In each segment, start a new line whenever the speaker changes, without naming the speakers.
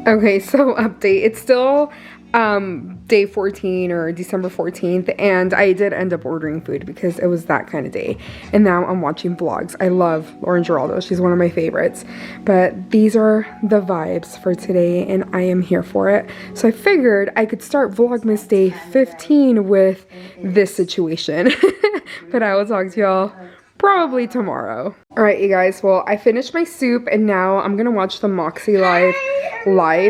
Okay, so update. It's still day 14 or December 14th, and I did end up ordering food because it was that kind of day. And now I'm watching vlogs. I love Lauren Geraldo. She's one of my favorites. But these are the vibes for today, and I am here for it. So I figured I could start Vlogmas day 15 with this situation. But I will talk to y'all probably tomorrow. Alright, you guys, well, I finished my soup, and now I'm gonna watch the Moxie live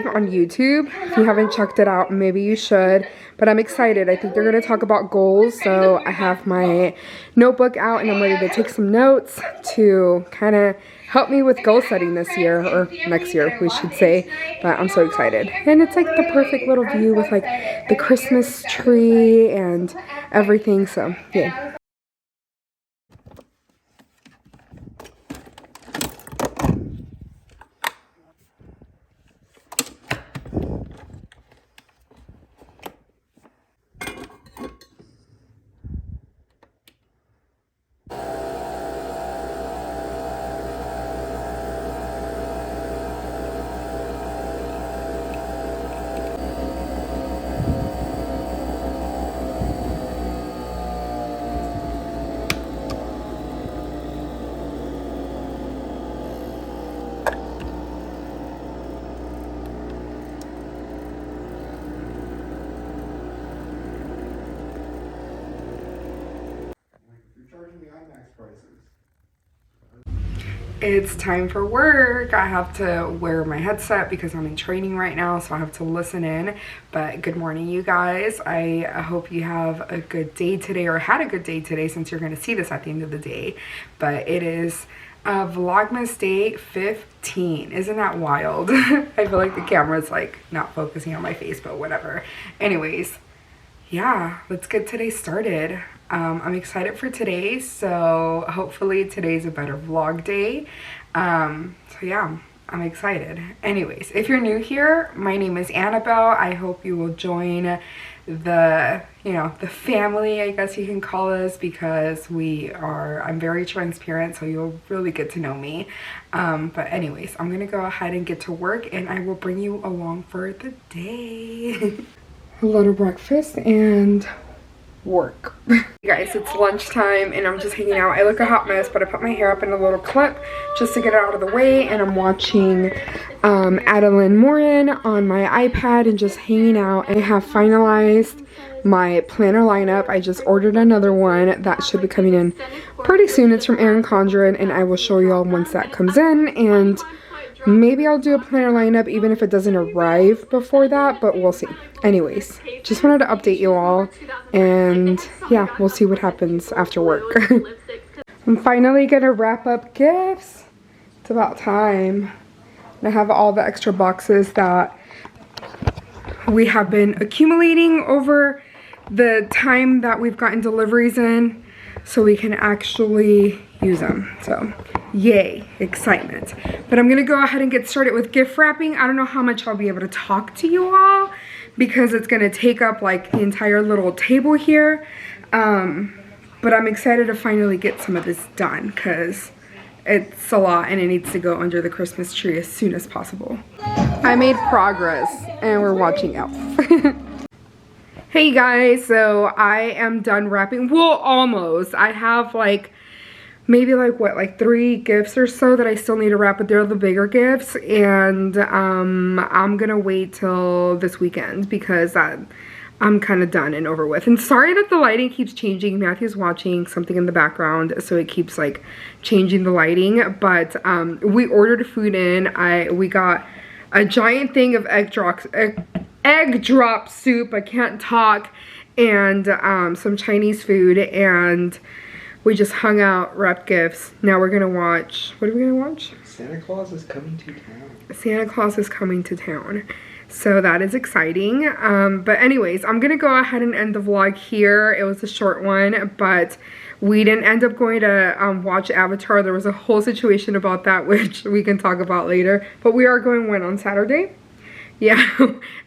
on YouTube. If you haven't checked it out, maybe you should, but I'm excited. I think they're gonna talk about goals, so I have my notebook out and I'm ready to take some notes to kind of help me with goal setting this year, or next year we should say. But I'm so excited, and it's like the perfect little view with like the Christmas tree and everything, so yeah. It's time for work. I have to wear my headset because I'm in training right now, so I have to listen in. But good morning, you guys. I hope you have a good day today, or had a good day today, since you're going to see this at the end of the day. But it is Vlogmas day 15. Isn't that wild? I feel like the camera's like not focusing on my face, but whatever. Anyways, yeah, let's get today started. I'm excited for today, so hopefully today's a better vlog day. So yeah, I'm excited. Anyways, if you're new here, my name is Anabel. I hope you will join the family, I guess you can call us, because I'm very transparent, so you'll really get to know me. But anyways, I'm gonna go ahead and get to work, and I will bring you along for the day. A little breakfast and work. Guys, it's lunchtime and I'm just hanging out. I look a hot mess, but I put my hair up in a little clip just to get it out of the way, and I'm watching Adeline Morin on my iPad and just hanging out. I have finalized my planner lineup. I just ordered another one that should be coming in pretty soon. It's from Erin Condren, and I will show y'all once that comes in, and maybe I'll do a planner lineup even if it doesn't arrive before that, but we'll see. Anyways, just wanted to update you all, and yeah, we'll see what happens after work. I'm finally gonna wrap up gifts. It's about time. And I have all the extra boxes that we have been accumulating over the time that we've gotten deliveries in, so we can actually use them. So yay, excitement. But I'm gonna go ahead and get started with gift wrapping. I don't know how much I'll be able to talk to you all because it's gonna take up like the entire little table here. But I'm excited to finally get some of this done because it's a lot and it needs to go under the Christmas tree as soon as possible. I made progress and we're watching Elf. Hey guys, so I am done wrapping. Well, almost. I have like maybe like what, like 3 gifts or so that I still need to wrap, but they're the bigger gifts, and I'm gonna wait till this weekend because I'm kind of done and over with. And sorry that the lighting keeps changing. Matthew's watching something in the background, so it keeps like changing the lighting. But we ordered food in. We got a giant thing of egg drop soup, I can't talk, and some Chinese food, and we just hung out, wrapped gifts. Now we're gonna watch, what are we gonna watch?
Santa Claus is coming to town.
Santa Claus is coming to town. So that is exciting. But anyways, I'm gonna go ahead and end the vlog here. It was a short one, but we didn't end up going to watch Avatar. There was a whole situation about that, which we can talk about later. But we are going when, on Saturday? Yeah,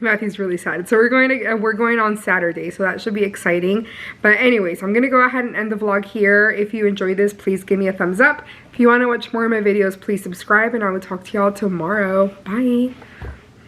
Matthew's really sad. So we're going on Saturday, so that should be exciting. But anyways, I'm gonna go ahead and end the vlog here. If you enjoyed this, please give me a thumbs up. If you want to watch more of my videos, please subscribe, and I will talk to y'all tomorrow. Bye.